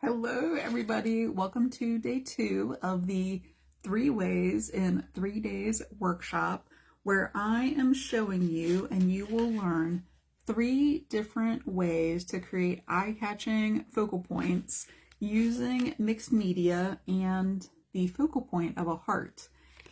Hello, everybody. Welcome to day 2 of the 3 Ways in 3 Days workshop, where I am showing you and you will learn 3 different ways to create eye-catching focal points using mixed media and the focal point of a heart.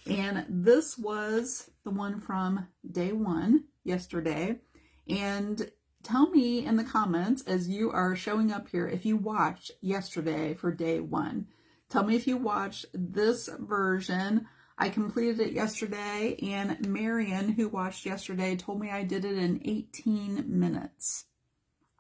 And this was the one from day 1 yesterday. And tell me in the comments as you are showing up here if you watched yesterday for day 1. Tell me if you watched this version. I completed it yesterday, and Marion, who watched yesterday, told me I did it in 18 minutes.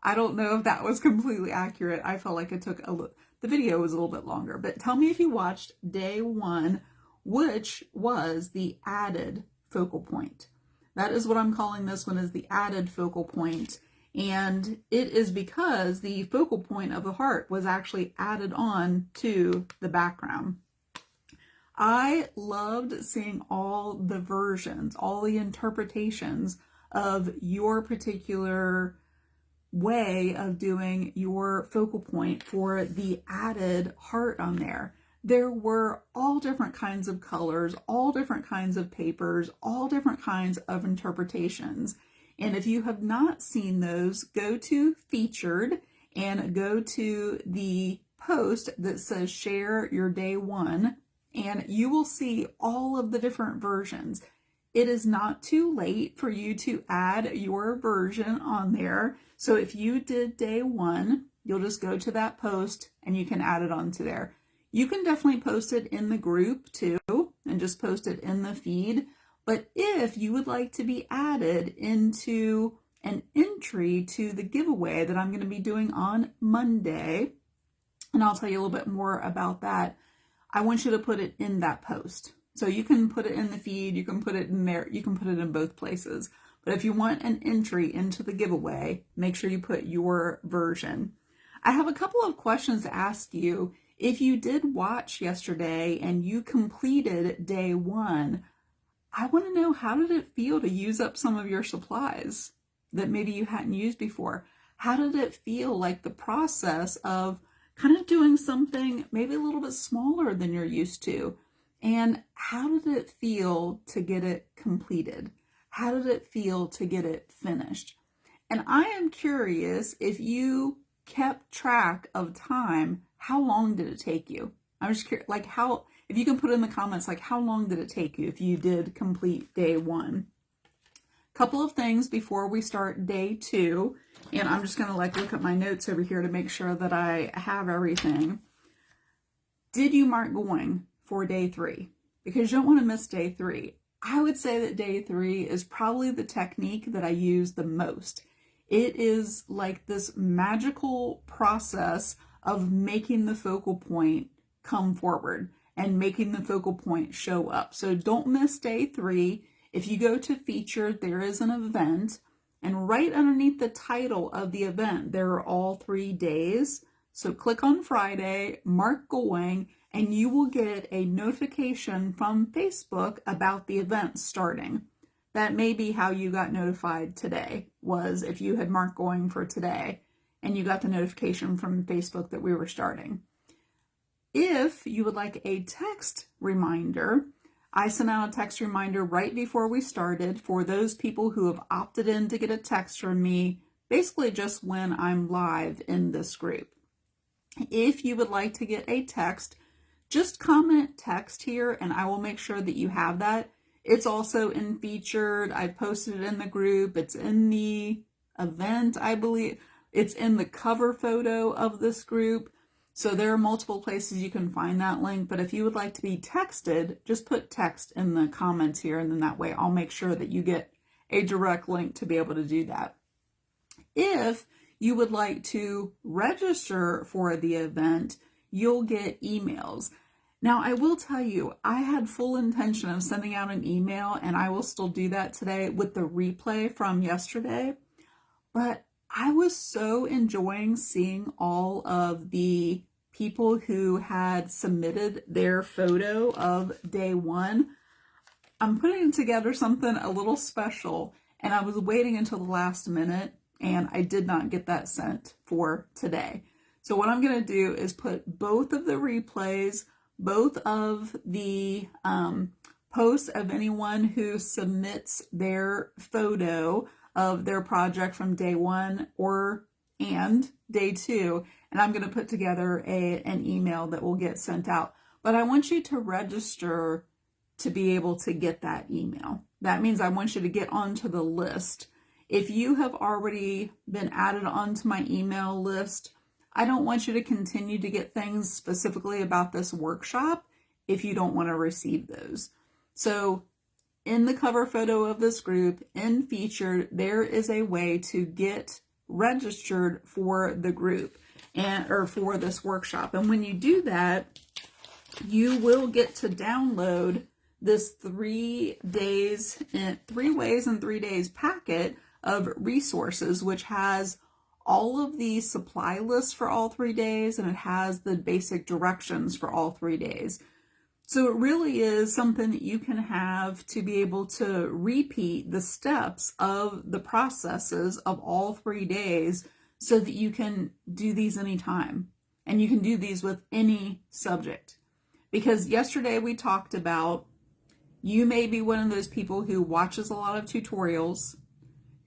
I don't know if that was completely accurate. I felt like it took the video was a little bit longer, but tell me if you watched day 1, which was the added focal point. That is what I'm calling this one, is the added focal point. And it is because the focal point of the heart was actually added on to the background. I loved seeing all the versions, all the interpretations of your particular way of doing your focal point for the added heart on there. There were all different kinds of colors, all different kinds of papers, all different kinds of interpretations. And if you have not seen those, go to Featured and go to the post that says Share Your Day 1, and you will see all of the different versions. It is not too late for you to add your version on there. So if you did day 1, you'll just go to that post and you can add it onto there. You can definitely post it in the group too and just post it in the feed. But if you would like to be added into an entry to the giveaway that I'm going to be doing on Monday, and I'll tell you a little bit more about that, I want you to put it in that post. So you can put it in the feed, you can put it in there, you can put it in both places. But if you want an entry into the giveaway, make sure you put your version. I have a couple of questions to ask you. If you did watch yesterday and you completed day 1, I want to know, how did it feel to use up some of your supplies that maybe you hadn't used before? How did it feel, like the process of kind of doing something maybe a little bit smaller than you're used to? And how did it feel to get it completed? How did it feel to get it finished? And I am curious, if you kept track of time, how long did it take you? I'm just curious, like if you can put in the comments, like how long did it take you if you did complete day 1? Couple of things before we start day 2, and I'm just gonna look at my notes over here to make sure that I have everything. Did you mark going for day 3? Because you don't want to miss day 3. I would say that day 3 is probably the technique that I use the most. It is like this magical process of making the focal point come forward and making the focal point show up. So don't miss day 3. If you go to Featured, there is an event, and right underneath the title of the event, there are all 3 days. So click on Friday, mark going, and you will get a notification from Facebook about the event starting. That may be how you got notified today, was if you had marked going for today and you got the notification from Facebook that we were starting. If you would like a text reminder, I sent out a text reminder right before we started for those people who have opted in to get a text from me, basically just when I'm live in this group. If you would like to get a text, just comment text here and I will make sure that you have that. It's also in Featured. I've posted it in the group. It's in the event, I believe. It's in the cover photo of this group. So there are multiple places you can find that link, but if you would like to be texted, just put text in the comments here, and then that way I'll make sure that you get a direct link to be able to do that. If you would like to register for the event, you'll get emails. Now, I will tell you, I had full intention of sending out an email, and I will still do that today with the replay from yesterday, but I was so enjoying seeing all of the people who had submitted their photo of day 1. I'm putting together something a little special, and I was waiting until the last minute, and I did not get that sent for today. So what I'm going to do is put both of the replays, both of the posts of anyone who submits their photo of their project from day 1 and day 2, and I'm going to put together an email that will get sent out. But I want you to register to be able to get that email. That means I want you to get onto the list. If you have already been added onto my email list, I don't want you to continue to get things specifically about this workshop if you don't want to receive those. So in the cover photo of this group, in featured, there is a way to get registered for the group or for this workshop. And when you do that, you will get to download this 3 days in 3 ways in 3 days packet of resources, which has all of the supply lists for all 3 days, and it has the basic directions for all 3 days. So it really is something that you can have to be able to repeat the steps of the processes of all 3 days so that you can do these anytime. And you can do these with any subject. Because yesterday we talked about, you may be one of those people who watches a lot of tutorials,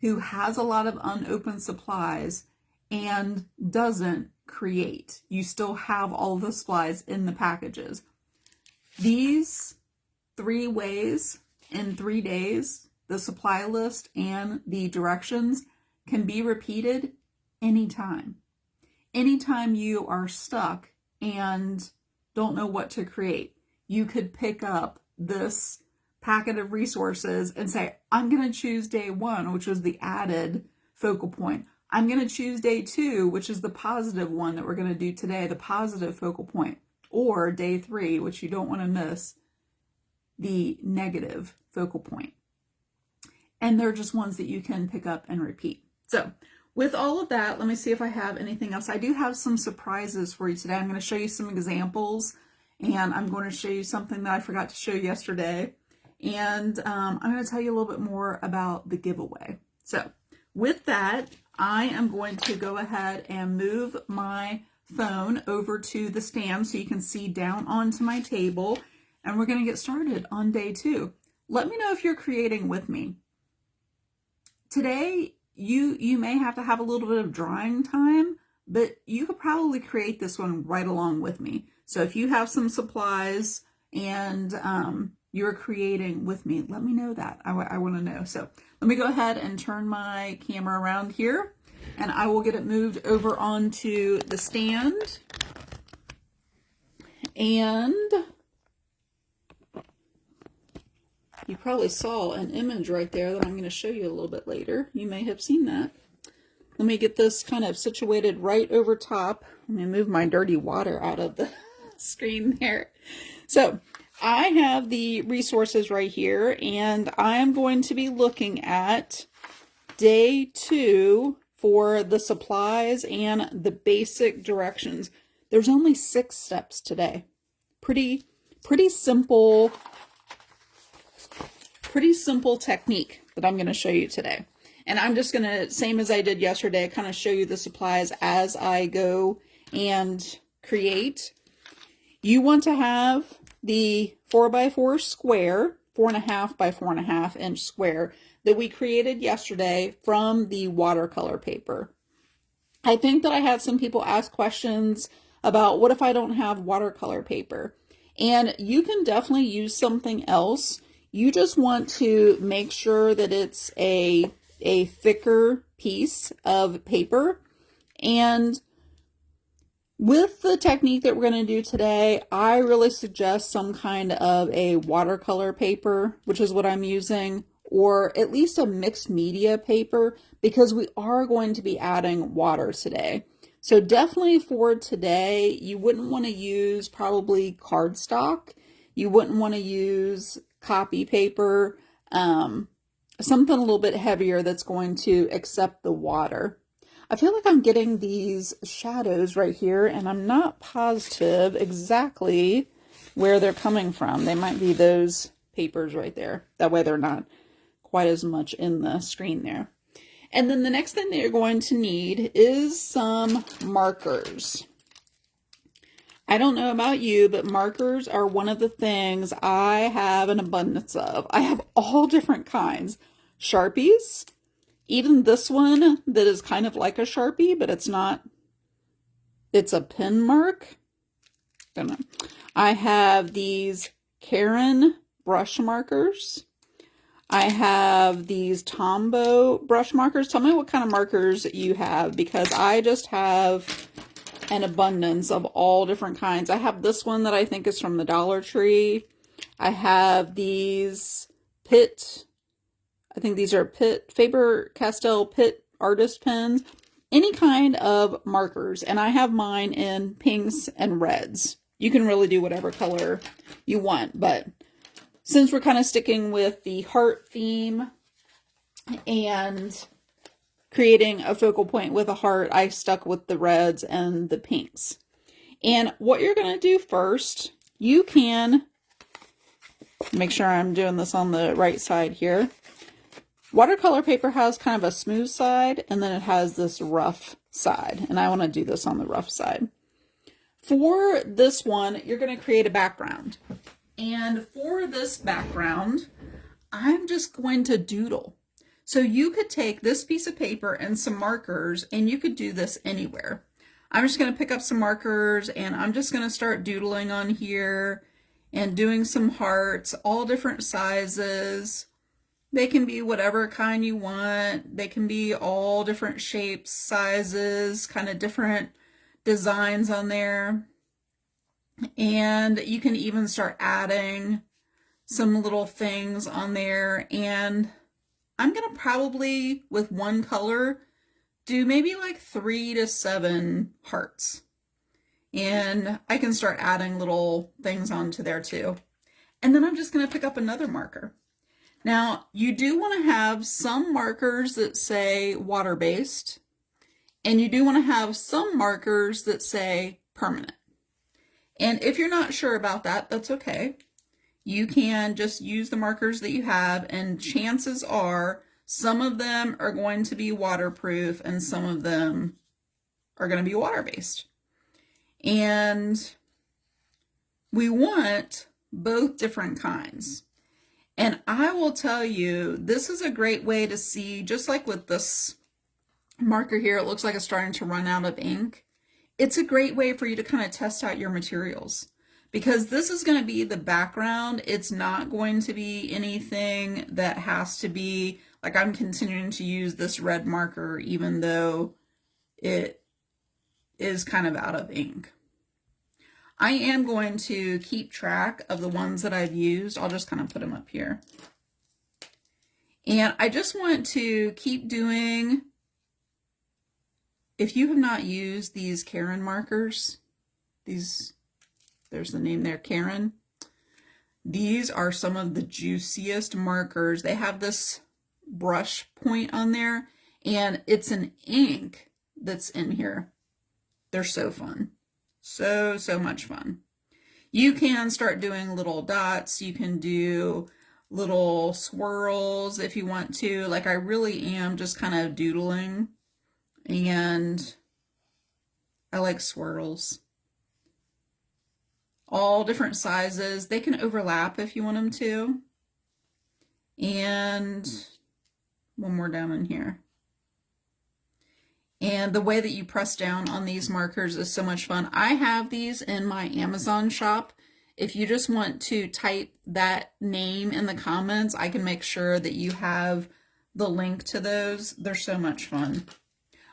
who has a lot of unopened supplies, and doesn't create. You still have all the supplies in the packages. These 3 ways in 3 days, the supply list and the directions, can be repeated anytime. Anytime you are stuck and don't know what to create, you could pick up this packet of resources and say, I'm going to choose day 1, which was the added focal point. I'm going to choose day 2, which is the positive one that we're going to do today, the positive focal point. Or day 3, which you don't want to miss, the negative focal point. And they're just ones that you can pick up and repeat. So with all of that, let me see if I have anything else. I do have some surprises for you today. I'm going to show you some examples, and I'm going to show you something that I forgot to show yesterday. And I'm going to tell you a little bit more about the giveaway. So with that, I am going to go ahead and move my phone over to the stand so you can see down onto my table, and we're going to get started on day 2. Let me know if you're creating with me. Today, you may have to have a little bit of drawing time, but you could probably create this one right along with me. So if you have some supplies and you're creating with me, let me know that. I want to know. So let me go ahead and turn my camera around here, and I will get it moved over onto the stand. And you probably saw an image right there that I'm going to show you a little bit later. You may have seen that. Let me get this kind of situated right over top. Let me move my dirty water out of the screen there. So I have the resources right here, and I am going to be looking at day 2 for the supplies and the basic directions. There's only 6 steps today. Pretty simple technique that I'm going to show you today. And I'm just going to, same as I did yesterday, kind of show you the supplies as I go and create. You want to have the 4x4 square, 4.5 by 4.5 inch square that we created yesterday from the watercolor paper. I think that I had some people ask questions about, what if I don't have watercolor paper? And you can definitely use something else. You just want to make sure that it's a thicker piece of paper. And with the technique that we're going to do today, I really suggest some kind of a watercolor paper, which is what I'm using, or at least a mixed media paper, because we are going to be adding water today. So definitely for today, you wouldn't want to use probably cardstock. You wouldn't want to use copy paper, something a little bit heavier that's going to accept the water. I feel like I'm getting these shadows right here, and I'm not positive exactly where they're coming from. They might be those papers right there. That way they're not quite as much in the screen there. And then the next thing that you're going to need is some markers. I don't know about you, but markers are one of the things I have an abundance of. I have all different kinds. Sharpies, even this one that is kind of like a Sharpie, but it's not. It's a pen mark. Don't know. I have these Caran brush markers. I have these Tombow brush markers. Tell me what kind of markers you have, because I just have an abundance of all different kinds. I have this one that I think is from the Dollar Tree. I have these Pitt, I think these are Pitt, Faber-Castell Pitt artist pens. Any kind of markers, and I have mine in pinks and reds. You can really do whatever color you want, but since we're kind of sticking with the heart theme and creating a focal point with a heart, I stuck with the reds and the pinks. And what you're going to do first, you can make sure I'm doing this on the right side here. Watercolor paper has kind of a smooth side, and then it has this rough side, and I want to do this on the rough side. For this one, you're going to create a background. And for this background, I'm just going to doodle. So you could take this piece of paper and some markers, and you could do this anywhere. I'm just going to pick up some markers, and I'm just going to start doodling on here and doing some hearts, all different sizes. They can be whatever kind you want. They can be all different shapes, sizes, kind of different designs on there. And you can even start adding some little things on there. And I'm going to probably, with one color, do maybe like 3 to 7 hearts. And I can start adding little things onto there too. And then I'm just going to pick up another marker. Now, you do want to have some markers that say water-based, and you do want to have some markers that say permanent. And if you're not sure about that, that's okay. You can just use the markers that you have, and chances are some of them are going to be waterproof and some of them are going to be water-based. And we want both different kinds. And I will tell you, this is a great way to see, just like with this marker here, it looks like it's starting to run out of ink. It's a great way for you to kind of test out your materials, because this is going to be the background. It's not going to be anything that has to be, like I'm continuing to use this red marker even though it is kind of out of ink. I am going to keep track of the ones that I've used. I'll just kind of put them up here. And I just want to keep doing, if you have not used these Caran markers, there's the name there, Caran. These are some of the juiciest markers. They have this brush point on there, and it's an ink that's in here. They're so fun. So much fun. You can start doing little dots. You can do little swirls if you want to. Like I really am just kind of doodling, and I like swirls. All different sizes. They can overlap if you want them to. And one more down in here. And the way that you press down on these markers is so much fun. I have these in my Amazon shop. If you just want to type that name in the comments, I can make sure that you have the link to those. They're so much fun.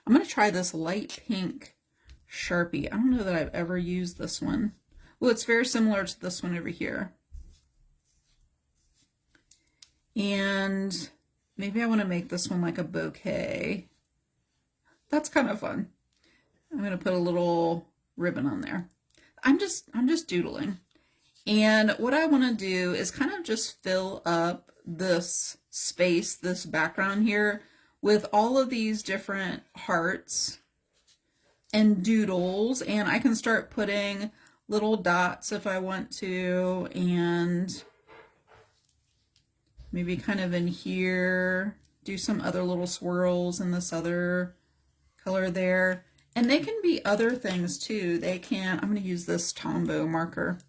I'm going to try this light pink Sharpie. I don't know that I've ever used this one. Well, it's very similar to this one over here. And maybe I want to make this one like a bouquet. That's kind of fun. I'm going to put a little ribbon on there. I'm just doodling. And what I want to do is kind of just fill up this space, this background here, with all of these different hearts and doodles. And I can start putting little dots if I want to, and maybe kind of in here. do some other little swirls in this other color there. And they can be other things too. They can, I'm going to use this Tombow marker.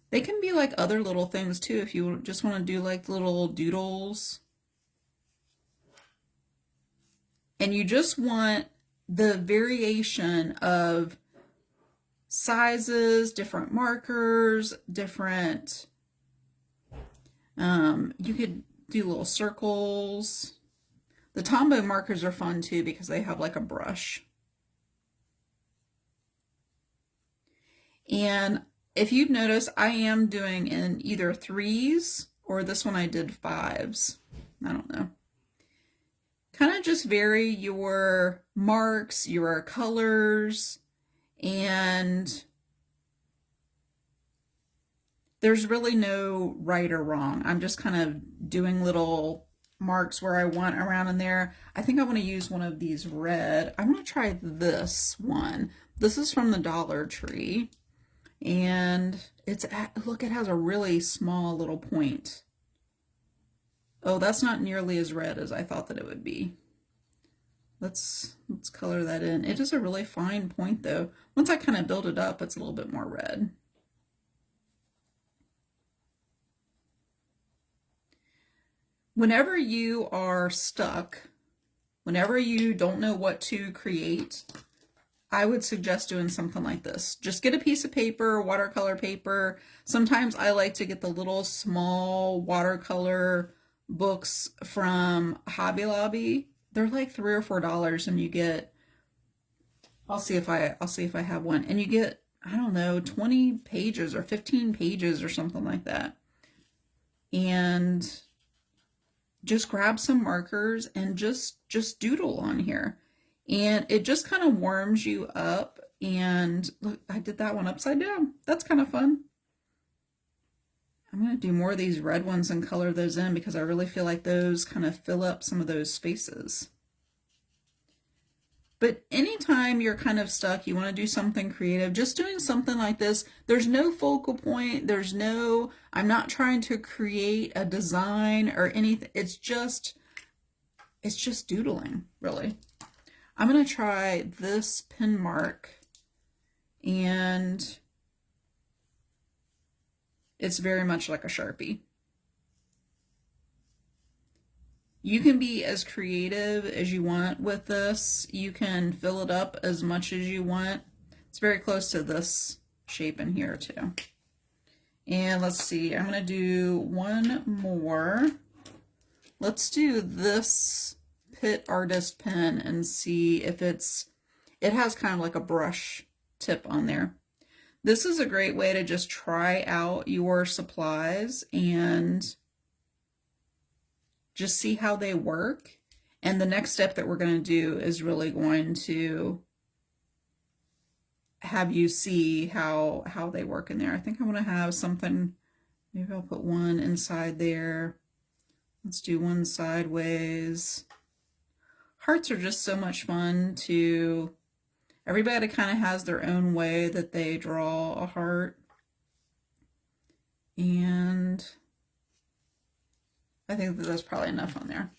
They can be like other little things too if you just want to do like little doodles. And you just want the variation of sizes, different markers, different, you could do little circles. The Tombow markers are fun too because they have like a brush. And if you've noticed, I am doing in either 3s or this one I did 5s. I don't know. Kind of just vary your marks, your colors, and there's really no right or wrong. I'm just kind of doing little marks where I want around in there. I think I want to use one of these red. I'm going to try this one. This is from the Dollar Tree. And look, it has a really small little point. Oh, that's not nearly as red as I thought that it would be. Let's color that in. It is a really fine point though. Once I kind of build it up, it's a little bit more red. Whenever you are stuck, whenever you don't know what to create, I would suggest doing something like this. Just get a piece of paper, watercolor paper. Sometimes I like to get the little small watercolor books from Hobby Lobby. They're like $3 or $4 and you get, I'll see if I have one, and you get, I don't know, 20 pages or 15 pages or something like that. And just grab some markers and just doodle on here. And it just kind of warms you up. And look, I did that one upside down. That's kind of fun. I'm going to do more of these red ones and color those in because I really feel like those kind of fill up some of those spaces. But anytime you're kind of stuck, you want to do something creative, just doing something like this, there's no focal point, I'm not trying to create a design or anything. It's just doodling, really. I'm going to try this pen mark, and it's very much like a Sharpie. You can be as creative as you want with this. You can fill it up as much as you want. It's very close to this shape in here too. And let's see, I'm going to do one more. Let's do this Pitt Artist pen and see if it has kind of like a brush tip on there. This is a great way to just try out your supplies and just see how they work. And the next step that we're going to do is really going to have you see how they work in there. I think I want to have something, maybe I'll put one inside there. Let's do one sideways. Hearts are just so much fun to, everybody kind of has their own way that they draw a heart. And I think that that's probably enough on there.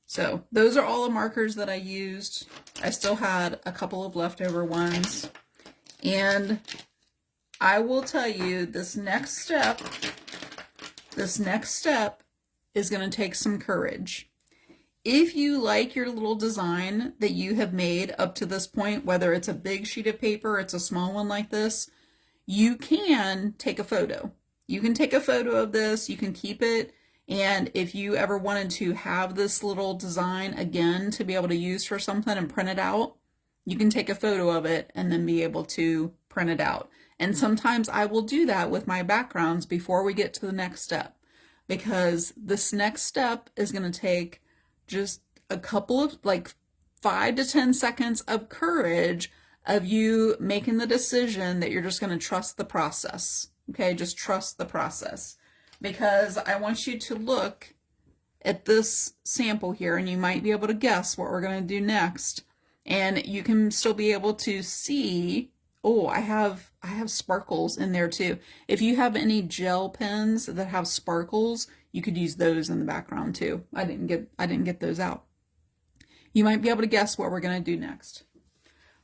So those are all the markers that I used. I still had a couple of leftover ones. And I will tell you, this next step is going to take some courage. If you like your little design that you have made up to this point, whether it's a big sheet of paper, it's a small one like this, you can take a photo. You can take a photo of this, you can keep it. And if you ever wanted to have this little design again to be able to use for something and print it out, you can take a photo of it and then be able to print it out. And sometimes I will do that with my backgrounds before we get to the next step, because this next step is going to take just a couple of, like, 5 to 10 seconds of courage of you making the decision that you're just going to trust the process. Okay, just trust the process. Because I want you to look at this sample here, and you might be able to guess what we're going to do next. And you can still be able to see oh, I have sparkles in there too. If you have any gel pens that have sparkles, you could use those in the background too. I didn't get those out. You might be able to guess what we're going to do next.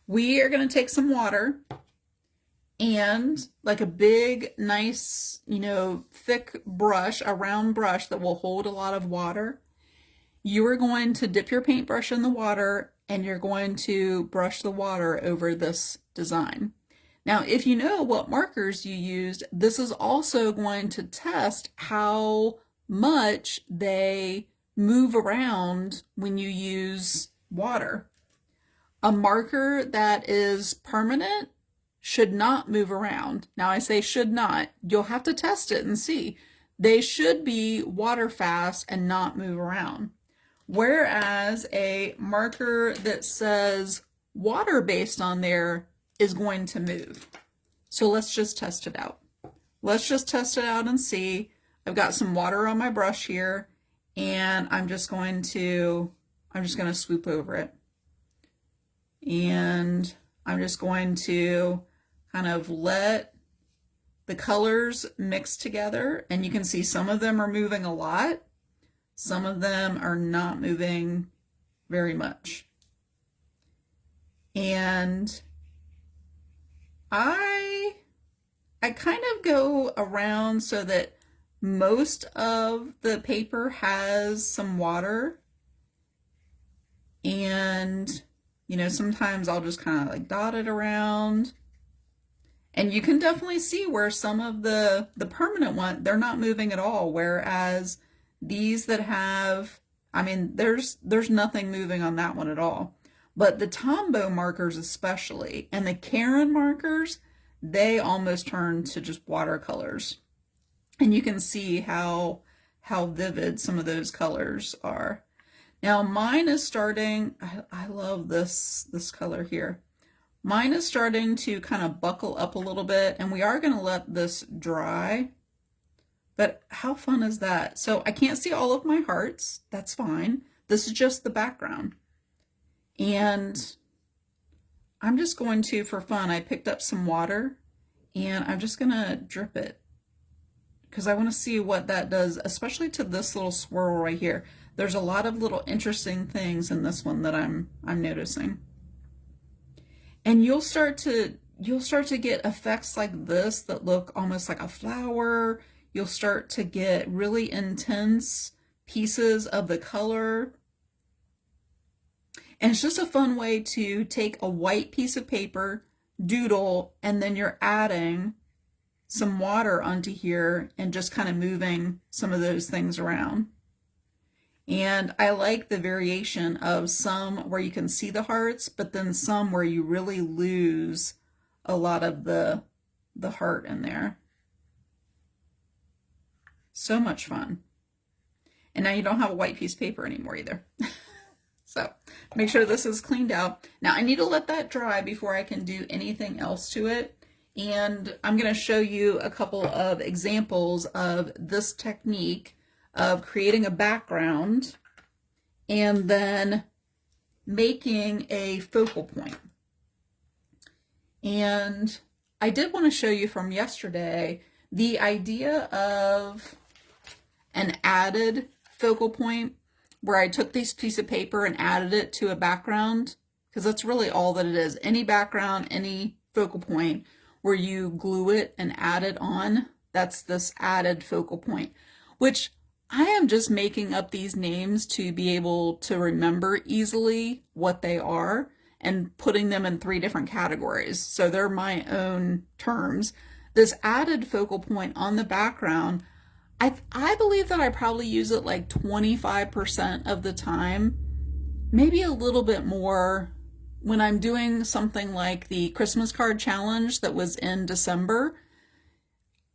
We are going to take some water and like a big, nice, thick brush, a round brush that will hold a lot of water. You are going to dip your paintbrush in the water and you're going to brush the water over this design. Now, if you know what markers you used, this is also going to test how much they move around when you use water. A marker that is permanent should not move around. Now I say should not. You'll have to test it and see. They should be water fast and not move around. Whereas a marker that says water based on there is going to move. So let's just test it out. Let's just test it out and see. I've got some water on my brush here and I'm just going to swoop over it. And I'm just going to kind of let the colors mix together, and you can see some of them are moving a lot. Some of them are not moving very much. And I kind of go around so that most of the paper has some water, and sometimes I'll just kind of like dot it around. And you can definitely see where some of the permanent one, they're not moving at all. Whereas these that have, there's nothing moving on that one at all. But the Tombow markers especially, and the Caran markers, they almost turn to just watercolors. And you can see how vivid some of those colors are. Now mine is starting, I love this color here. Mine is starting to kind of buckle up a little bit, and we are going to let this dry. But how fun is that? So I can't see all of my hearts. That's fine. This is just the background. And I'm just going to, for fun, I picked up some water and I'm just going to drip it because I want to see what that does, especially to this little swirl right here. There's a lot of little interesting things in this one that I'm noticing. And you'll start to get effects like this that look almost like a flower. You'll start to get really intense pieces of the color. And it's just a fun way to take a white piece of paper, doodle, and then you're adding some water onto here and just kind of moving some of those things around. And I like the variation of some where you can see the hearts, but then some where you really lose a lot of the heart in there. So much fun. And now you don't have a white piece of paper anymore either. So make sure this is cleaned out. Now I need to let that dry before I can do anything else to it. And I'm going to show you a couple of examples of this technique of creating a background and then making a focal point. And I did want to show you from yesterday the idea of an added focal point where I took this piece of paper and added it to a background, because that's really all that it is. Any background, any focal point where you glue it and add it on, that's this added focal point, which I am just making up these names to be able to remember easily what they are and putting them in 3 different categories. So they're my own terms. This added focal point on the background, I believe that I probably use it like 25% of the time, maybe a little bit more when I'm doing something like the Christmas card challenge that was in December.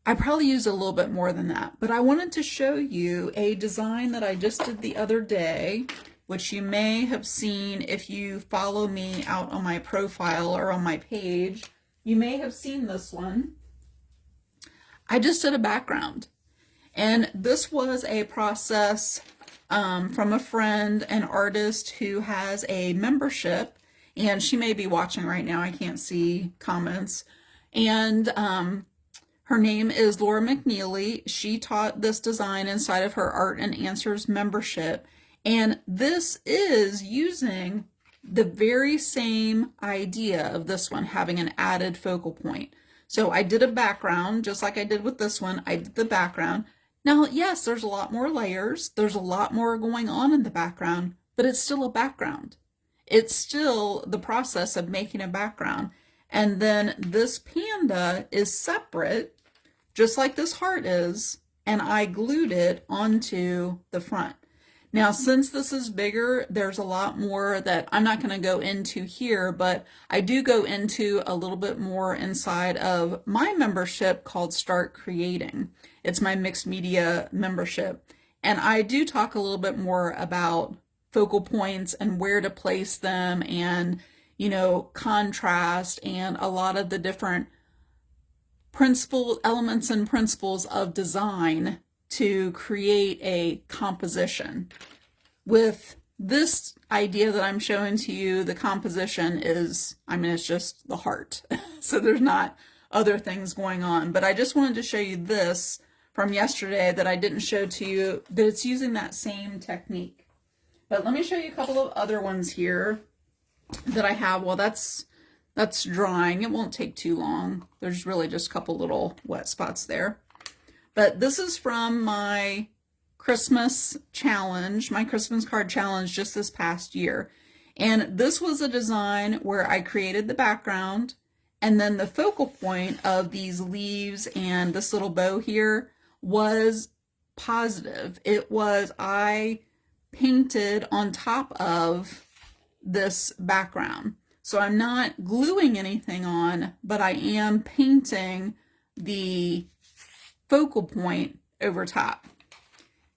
I probably use a little bit more than that, but I wanted to show you a design that I just did the other day, which you may have seen if you follow me out on my profile or on my page. You may have seen this one. I just did a background, and this was a process from a friend, an artist who has a membership, and she may be watching right now. I can't see comments. And her name is Laura McNeely. She taught this design inside of her Art and Answers membership. And this is using the very same idea of this one, having an added focal point. So I did a background, just like I did with this one. I did the background. Now, yes, there's a lot more layers. There's a lot more going on in the background, but it's still a background. It's still the process of making a background. And then this panda is separate, just like this heart is, and I glued it onto the front. Now, since this is bigger, there's a lot more that I'm not going to go into here, but I do go into a little bit more inside of my membership called Start Creating. It's my mixed media membership. And I do talk a little bit more about focal points and where to place them and, you know, contrast and a lot of the different elements and principles of design to create a composition. With this idea that I'm showing to you, the composition is, I mean, it's just the heart. So there's not other things going on. But I just wanted to show you this from yesterday that I didn't show to you, that it's using that same technique. But let me show you a couple of other ones here that I have. Well, that's drying. It won't take too long. There's really just a couple little wet spots there. But this is from my Christmas challenge, my Christmas card challenge just this past year. And this was a design where I created the background, and then the focal point of these leaves and this little bow here was positive. It was, I painted on top of this background. So I'm not gluing anything on, but I am painting the focal point over top.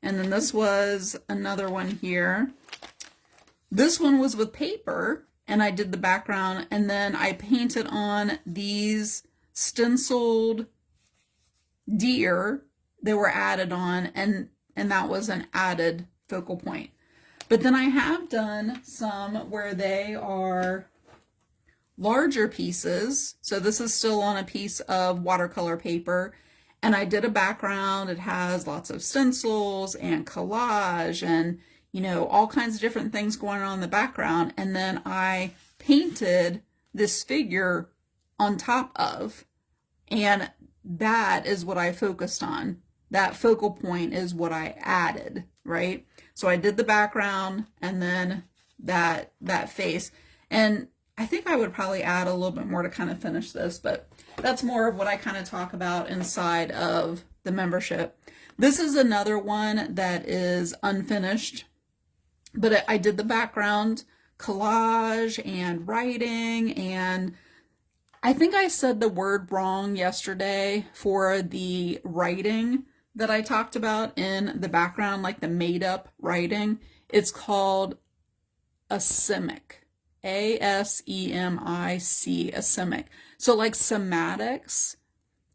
And then this was another one here. This one was with paper, and I did the background, and then I painted on these stenciled deer that were added on, and that was an added focal point. But then I have done some where they are larger pieces. So this is still on a piece of watercolor paper, and I did a background. It has lots of stencils and collage and, you know, all kinds of different things going on in the background. And then I painted this figure on top of, and that is what I focused on. That focal point is what I added, right? So I did the background and then that face. And I think I would probably add a little bit more to kind of finish this, but that's more of what I kind of talk about inside of the membership. This is another one that is unfinished, but I did the background, collage, and writing, and I think I said the word wrong yesterday for the writing that I talked about in the background, like the made-up writing. It's called asemic. A-S-E-M-I-C, asemic. So like sematics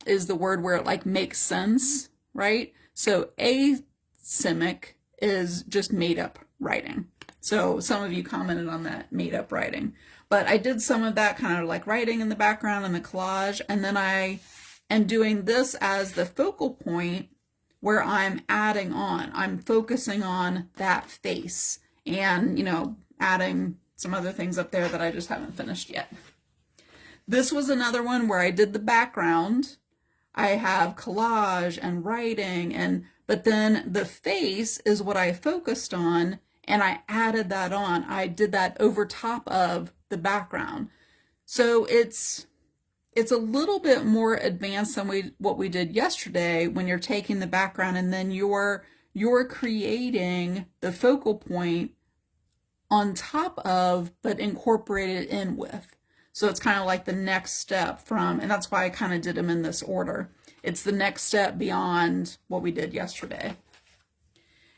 is the word where it like makes sense, right? So asemic is just made up writing. So some of you commented on that made up writing. But I did some of that kind of like writing in the background and the collage, and then I am doing this as the focal point where I'm adding on. I'm focusing on that face and, you know, adding some other things up there that I just haven't finished yet. This was another one where I did the background. I have collage and writing, but then the face is what I focused on, and I added that on. I did that over top of the background. So it's a little bit more advanced than what we did yesterday, when you're taking the background and then you're creating the focal point on top of, but incorporated in with. So it's kind of like the next step from, and that's why I kind of did them in this order. It's the next step beyond what we did yesterday.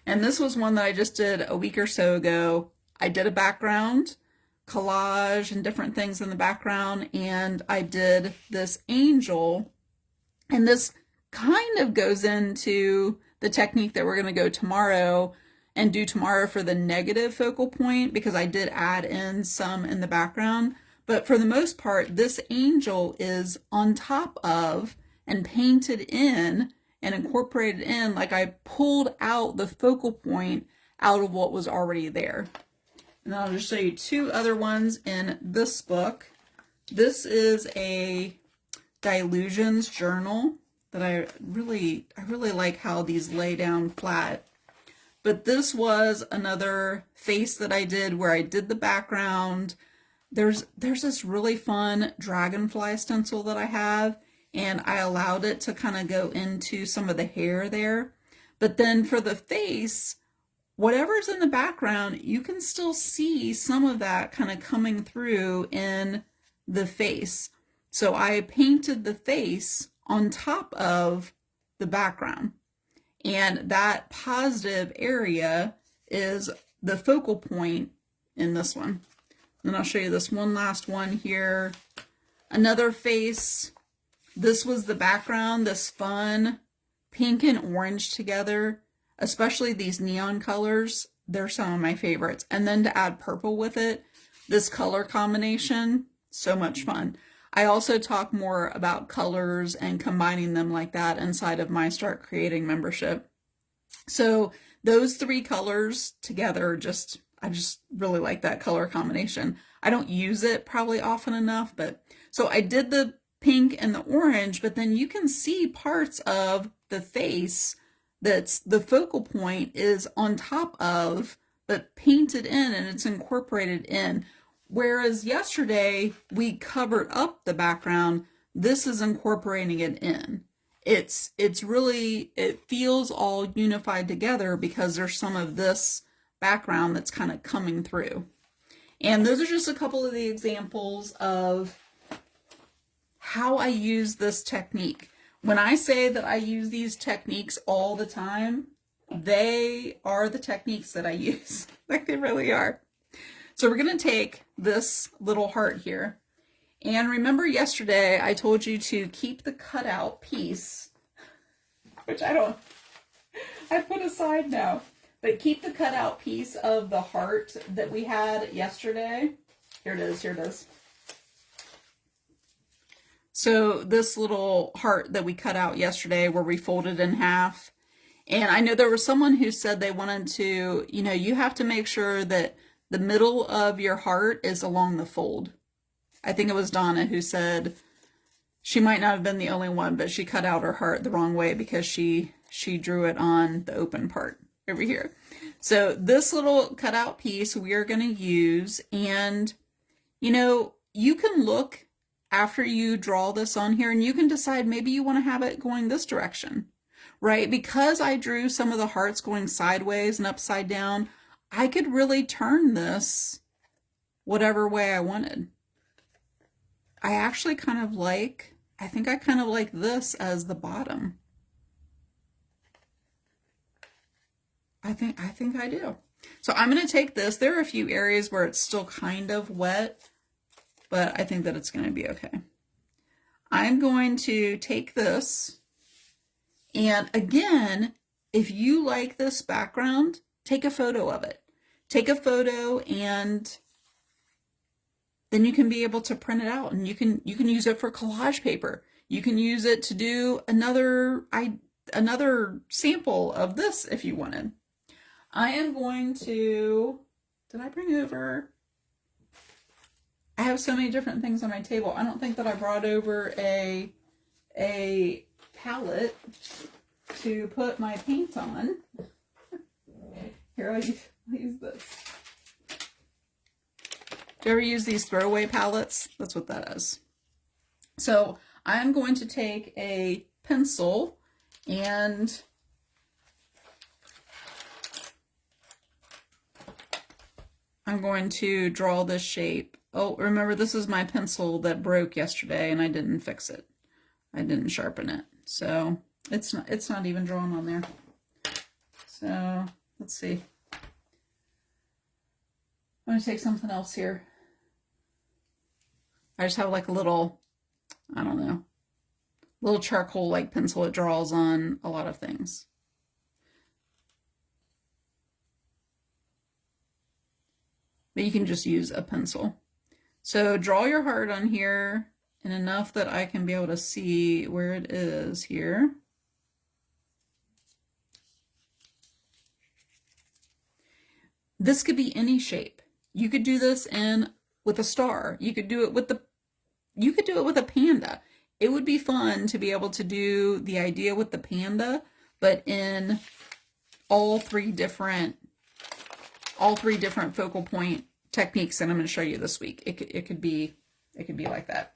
And this was one that I just did a week or so ago. I did a background, collage, and different things in the background, and I did this angel, and this kind of goes into the technique that we're going to go tomorrow and do tomorrow for the negative focal point, because I did add in some in the background. But for the most part, this angel is on top of and painted in and incorporated in, like I pulled out the focal point out of what was already there. And I'll just show you two other ones in this book. This is a Dylusions journal that I really like how these lay down flat. But this was another face that I did where I did the background. There's this really fun dragonfly stencil that I have, and I allowed it to kind of go into some of the hair there. But then for the face, whatever's in the background, you can still see some of that kind of coming through in the face. So I painted the face on top of the background. And that positive area is the focal point in this one. Then I'll show you this one last one here. Another face. This was the background, this fun pink and orange together, especially these neon colors. They're some of my favorites. And then to add purple with it, this color combination, so much fun. I also talk more about colors and combining them like that inside of my Start Creating membership. So those three colors together, I just really like that color combination. I don't use it probably often enough, but so I did the pink and the orange, but then you can see parts of the face that's the focal point is on top of, but painted in, and it's incorporated in. Whereas yesterday we covered up the background, this is incorporating it in. It's really, it feels all unified together because there's some of this background that's kind of coming through. And those are just a couple of the examples of how I use this technique. When I say that I use these techniques all the time, they are the techniques that I use. Like, they really are. So we're going to take this little heart here. And remember yesterday I told you to keep the cutout piece, which I put aside now, but keep the cutout piece of the heart that we had yesterday. Here it is. So this little heart that we cut out yesterday where we folded in half. And I know there was someone who said they wanted to, you have to make sure that the middle of your heart is along the fold. I think it was Donna who said, she might not have been the only one, but she cut out her heart the wrong way because she drew it on the open part over here. So this little cutout piece we are going to use, and you can look after you draw this on here and you can decide maybe you want to have it going this direction, right? Because I drew some of the hearts going sideways and upside down, I could really turn this whatever way I wanted. I think I kind of like this as the bottom. I think I do. So I'm going to take this. There are a few areas where it's still kind of wet, but I think that it's going to be okay. I'm going to take this, and again, if you like this background, take a photo of it. Take a photo, and then you can be able to print it out, and you can use it for collage paper. You can use it to do another sample of this if you wanted. I am going to, did I bring over? I have so many different things on my table. I don't think that I brought over a palette to put my paint on. Here, I'll use this. Do you ever use these throwaway palettes? That's what that is. So I'm going to take a pencil and I'm going to draw this shape. Oh, remember, this is my pencil that broke yesterday and I didn't fix it. I didn't sharpen it. So it's not even drawn on there. So let's see. I'm going to take something else here. I just have like a little, I don't know, little charcoal like pencil. It draws on a lot of things. but you can just use a pencil. So draw your heart on here, and enough that I can be able to see where it is here. This could be any shape. You could do this with a star. You could do it with a panda. It would be fun to be able to do the idea with the panda, but in all three different focal point techniques that I'm going to show you this week. It could be like that.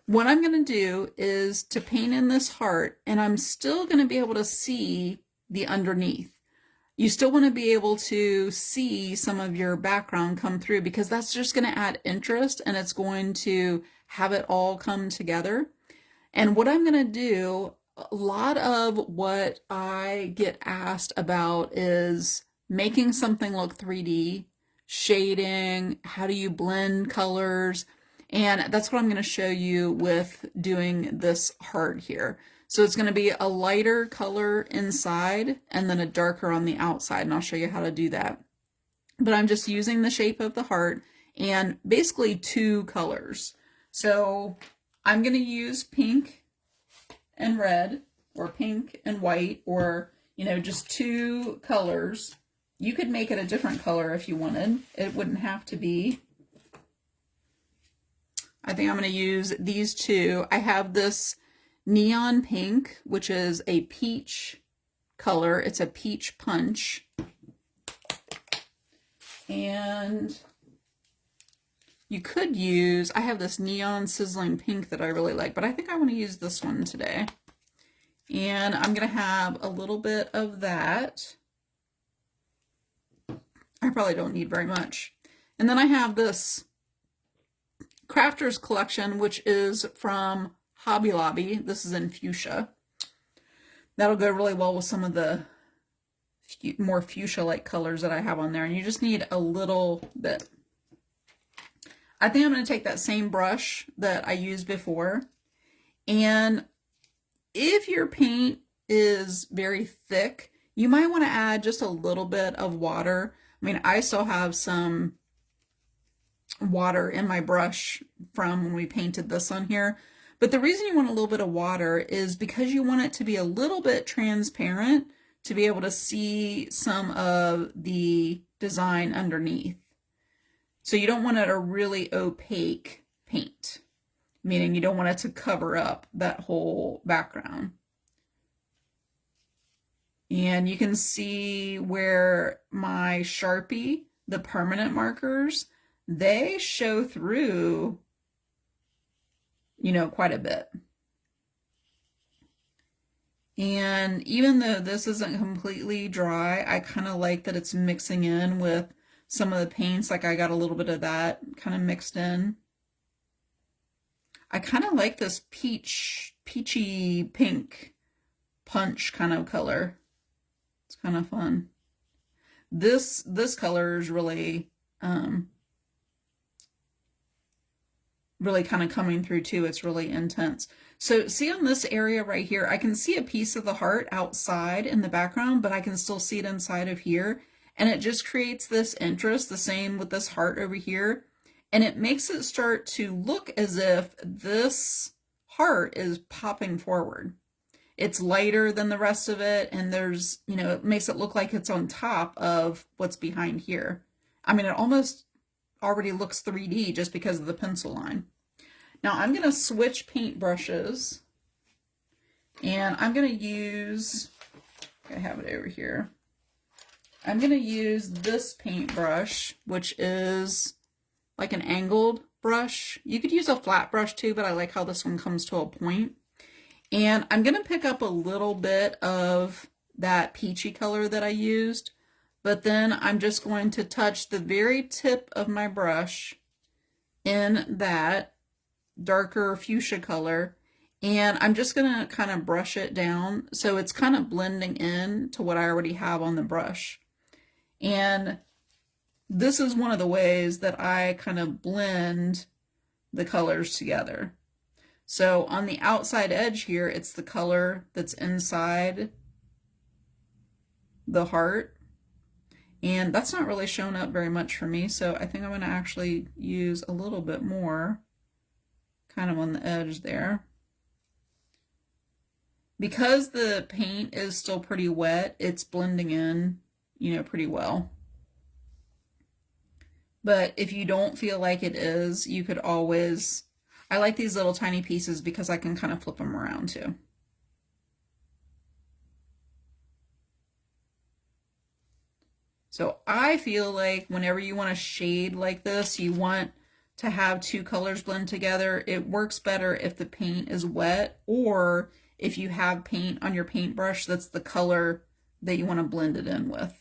What I'm going to do is to paint in this heart, and I'm still going to be able to see the underneath. You still want to be able to see some of your background come through, because that's just going to add interest, and it's going to have it all come together. And what I'm going to do, a lot of what I get asked about is making something look 3D, shading, how do you blend colors, and that's what I'm going to show you with doing this heart here. So it's going to be a lighter color inside and then a darker on the outside, and I'll show you how to do that. But I'm just using the shape of the heart and basically two colors. So I'm going to use pink and red, or pink and white, or, you know, just two colors. You could make it a different color if you wanted. It wouldn't have to be. I think I'm going to use these two. I have this neon pink, which is a peach color. It's a peach punch. And you could use, I have this neon sizzling pink that I really like, but I think I want to use this one today. And I'm going to have a little bit of that. I probably don't need very much. And then I have this Crafters Collection, which is from Hobby Lobby. This is in fuchsia. That'll go really well with some of the more fuchsia-like colors that I have on there. And you just need a little bit. I think I'm going to take that same brush that I used before. And if your paint is very thick, you might want to add just a little bit of water. I mean, I still have some water in my brush from when we painted this on here. But the reason you want a little bit of water is because you want it to be a little bit transparent to be able to see some of the design underneath. So you don't want it a really opaque paint, meaning you don't want it to cover up that whole background. And you can see where my Sharpie, the permanent markers, they show through, you know, quite a bit. And even though this isn't completely dry, I kind of like that it's mixing in with some of the paints. Like I got a little bit of that kind of mixed in. I kind of like this peachy pink punch kind of color. It's kind of fun. This color is really really kind of coming through too. It's really intense. So see on this area right here, I can see a piece of the heart outside in the background, but I can still see it inside of here. And it just creates this interest, the same with this heart over here. And it makes it start to look as if this heart is popping forward. It's lighter than the rest of it, and there's, you know, it makes it look like it's on top of what's behind here. I mean, it almost already looks 3D just because of the pencil line. Now I'm going to switch paint brushes, and I'm going to use, I have it over here. I'm going to use this paintbrush, which is like an angled brush. You could use a flat brush too, but I like how this one comes to a point. And I'm going to pick up a little bit of that peachy color that I used, but then I'm just going to touch the very tip of my brush in that darker fuchsia color, and I'm just going to kind of brush it down so it's kind of blending in to what I already have on the brush. And this is one of the ways that I kind of blend the colors together. So on the outside edge here, it's the color that's inside the heart. And that's not really showing up very much for me, so I think I'm going to actually use a little bit more kind of on the edge there. Because the paint is still pretty wet, it's blending in, you know, pretty well. But if you don't feel like it is, you could always, I like these little tiny pieces because I can kind of flip them around too. So I feel like whenever you want to shade like this, you want to have two colors blend together. It works better if the paint is wet, or if you have paint on your paintbrush that's the color that you want to blend it in with.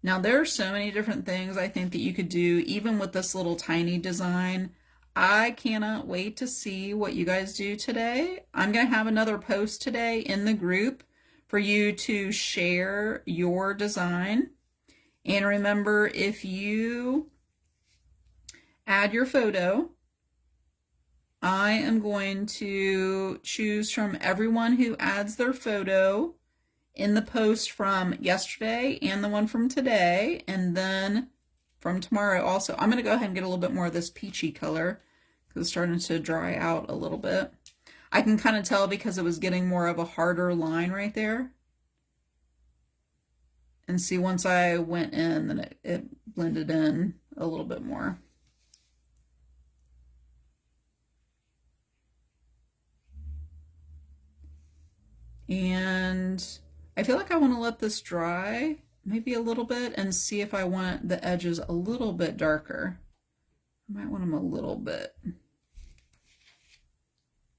Now there are so many different things I think that you could do even with this little tiny design. I cannot wait to see what you guys do today. I'm going to have another post today in the group for you to share your design. And remember, if you add your photo, I am going to choose from everyone who adds their photo in the post from yesterday and the one from today, and then from tomorrow also. I'm going to go ahead and get a little bit more of this peachy color because it's starting to dry out a little bit. I can kind of tell because it was getting more of a harder line right there. And see, once I went in, then it blended in a little bit more. And I feel like I want to let this dry maybe a little bit and see if I want the edges a little bit darker. I might want them a little bit.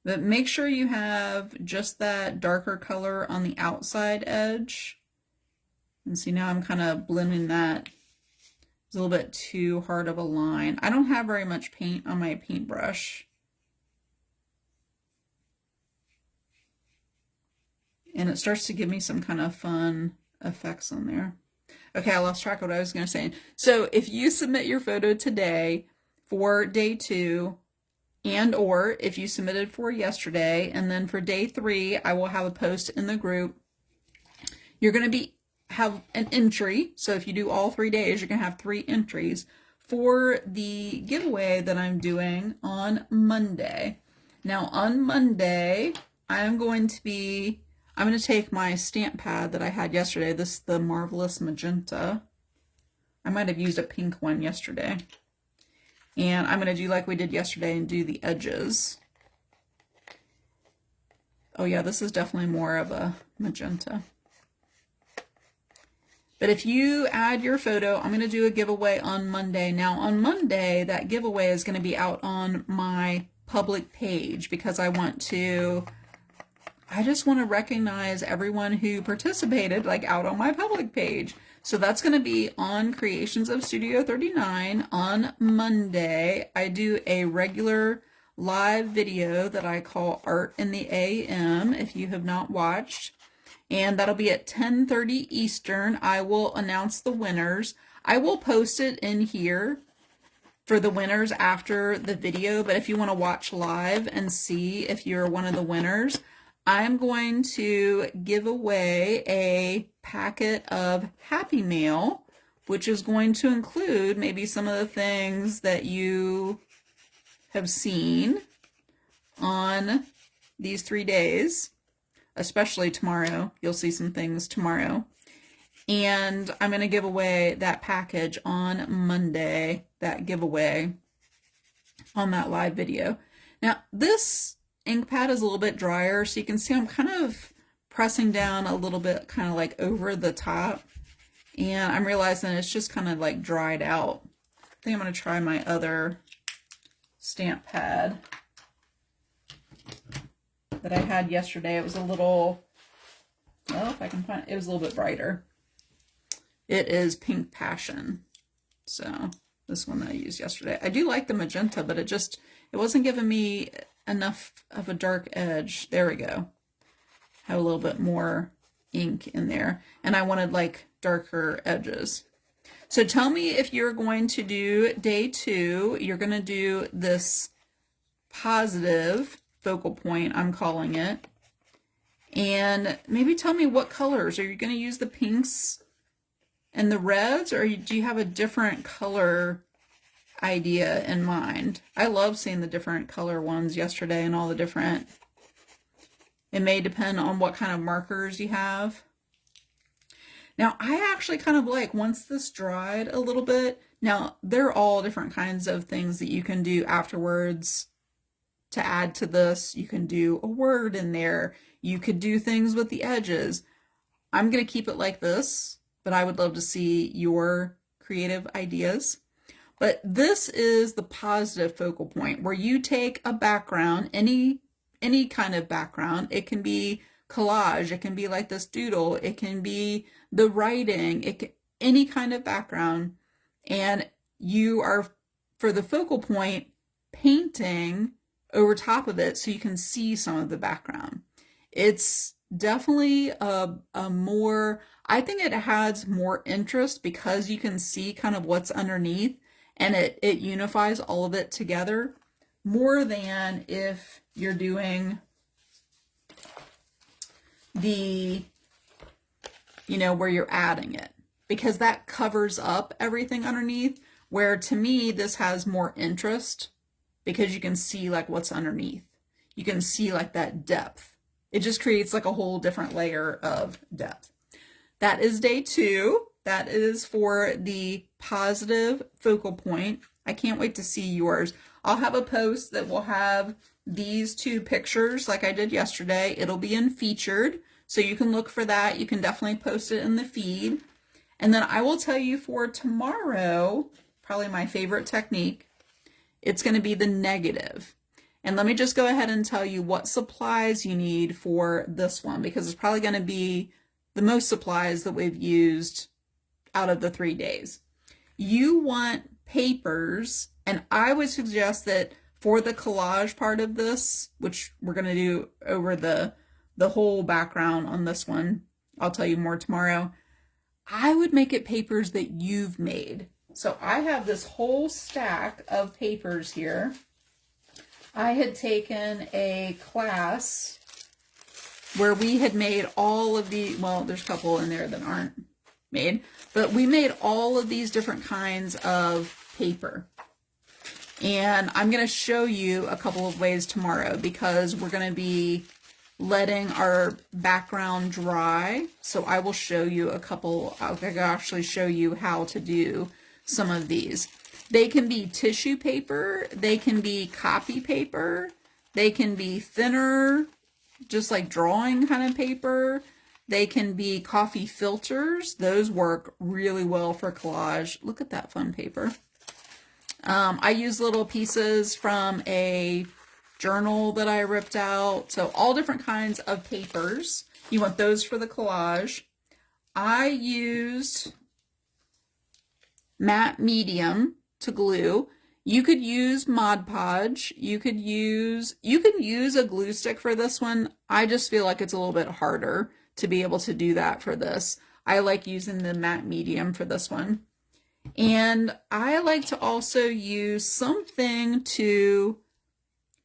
But make sure you have just that darker color on the outside edge. And see, now I'm kind of blending that. It's a little bit too hard of a line. I don't have very much paint on my paintbrush. And it starts to give me some kind of fun effects on there. Okay, I lost track of what I was going to say. So if you submit your photo today for day 2, and or if you submitted for yesterday, and then for day 3, I will have a post in the group. You're going to have an entry. So if you do all 3 days, you're going to have 3 entries for the giveaway that I'm doing on Monday. Now on Monday, I'm going to take my stamp pad that I had yesterday. This is the Marvelous Magenta. I might have used a pink one yesterday. And I'm going to do like we did yesterday and do the edges. Oh yeah, this is definitely more of a magenta. But if you add your photo, I'm going to do a giveaway on Monday. Now on Monday, that giveaway is going to be out on my public page because I just want to recognize everyone who participated like out on my public page. So that's going to be on Creations of Studio 39 on Monday. I do a regular live video that I call Art in the AM if you have not watched. And that'll be at 10:30 Eastern. I will announce the winners. I will post it in here for the winners after the video, but if you want to watch live and see if you're one of the winners, I'm going to give away a packet of Happy Mail, which is going to include maybe some of the things that you have seen on these 3 days, especially tomorrow. You'll see some things tomorrow. And I'm going to give away that package on Monday, that giveaway on that live video. Now, this ink pad is a little bit drier, so you can see I'm kind of pressing down a little bit, kind of like over the top, and I'm realizing it's just kind of like dried out. I think I'm going to try my other stamp pad that I had yesterday. It was a little, well, if I can find it, it was a little bit brighter. It is Pink Passion. So this one that I used yesterday. I do like the magenta, but it wasn't giving me enough of a dark edge. There we go. Have a little bit more ink in there. And I wanted like darker edges. So tell me if you're going to do day 2, you're going to do this positive focal point, I'm calling it. And maybe tell me what colors. Are you going to use the pinks and the reds, or do you have a different color idea in mind? I love seeing the different color ones yesterday and all the different, it may depend on what kind of markers you have. Now, I actually kind of like, once this dried a little bit, now they're all different kinds of things that you can do afterwards to add to this. You can do a word in there. You could do things with the edges. I'm going to keep it like this, but I would love to see your creative ideas. But this is the positive focal point, where you take a background, any kind of background. It can be collage, it can be like this doodle, it can be the writing, any kind of background, and you are, for the focal point, painting over top of it so you can see some of the background. It's definitely a more, I think it adds more interest because you can see kind of what's underneath, and it unifies all of it together more than if you're doing the, where you're adding it, because that covers up everything underneath, where to me this has more interest because you can see like what's underneath. You can see like that depth. It just creates like a whole different layer of depth. That is day 2. That is for the positive focal point. I can't wait to see yours. I'll have a post that will have these 2 pictures like I did yesterday. It'll be in featured, so you can look for that. You can definitely post it in the feed. And then I will tell you for tomorrow, probably my favorite technique, it's going to be the negative. And let me just go ahead and tell you what supplies you need for this one, because it's probably going to be the most supplies that we've used out of the 3 days. You want papers, and I would suggest that for the collage part of this, which we're going to do over the whole background on this one, I'll tell you more tomorrow, I would make it papers that you've made. So I have this whole stack of papers here. I had taken a class where we had made all of the, well, there's a couple in there that aren't made, but we made all of these different kinds of paper. And I'm going to show you a couple of ways tomorrow, because we're going to be letting our background dry. So I will show you a couple, I'll actually show you how to do some of these. They can be tissue paper, they can be copy paper, they can be thinner, just like drawing kind of paper. They can be coffee filters. Those work really well for collage. Look at that fun paper. I use little pieces from a journal that I ripped out. So all different kinds of papers. You want those for the collage. I used matte medium to glue. You could use Mod Podge. You can use a glue stick for this one. I just feel like it's a little bit harder to be able to do that for this. I like using the matte medium for this one. And I like to also use something to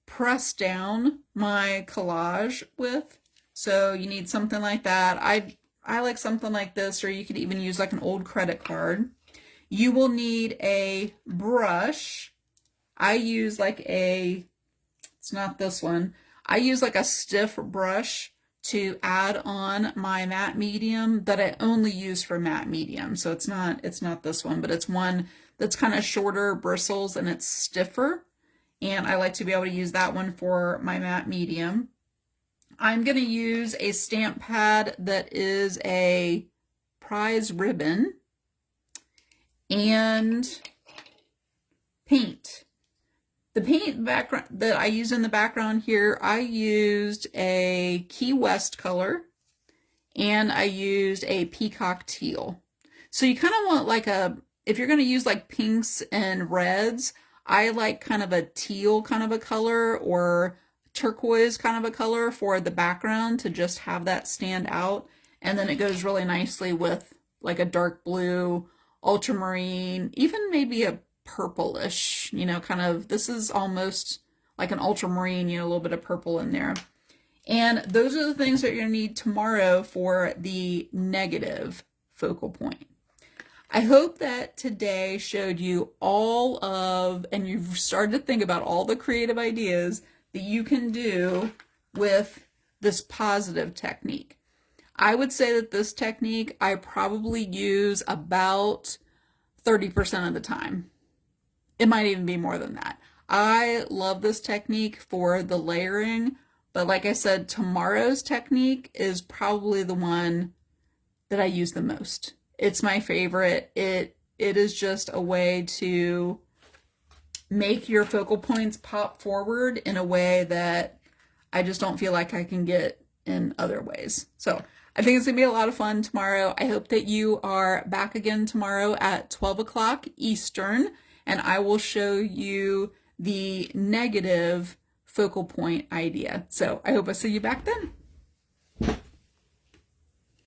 press down my collage with. So you need something like that. I like something like this, or you could even use like an old credit card. You will need a brush. I use like it's not this one. I use like a stiff brush to add on my matte medium that I only use for matte medium. So it's not this one, but it's one that's kind of shorter bristles and it's stiffer. And I like to be able to use that one for my matte medium. I'm going to use a stamp pad that is a prize ribbon and paint. The paint background that I use in the background here, I used a Key West color and I used a peacock teal. So you kind of want like if you're going to use like pinks and reds, I like kind of a teal kind of a color or turquoise kind of a color for the background to just have that stand out. And then it goes really nicely with like a dark blue, ultramarine, even maybe a purplish, kind of, this is almost like an ultramarine, a little bit of purple in there. And those are the things that you're going to need tomorrow for the negative focal point. I hope that today showed you all of, and you've started to think about all the creative ideas that you can do with this positive technique. I would say that this technique I probably use about 30% of the time. It might even be more than that. I love this technique for the layering, but like I said, tomorrow's technique is probably the one that I use the most. It's my favorite. It is just a way to make your focal points pop forward in a way that I just don't feel like I can get in other ways. So I think it's gonna be a lot of fun tomorrow. I hope that you are back again tomorrow at 12 o'clock Eastern, and I will show you the negative focal point idea. So I hope I see you back then.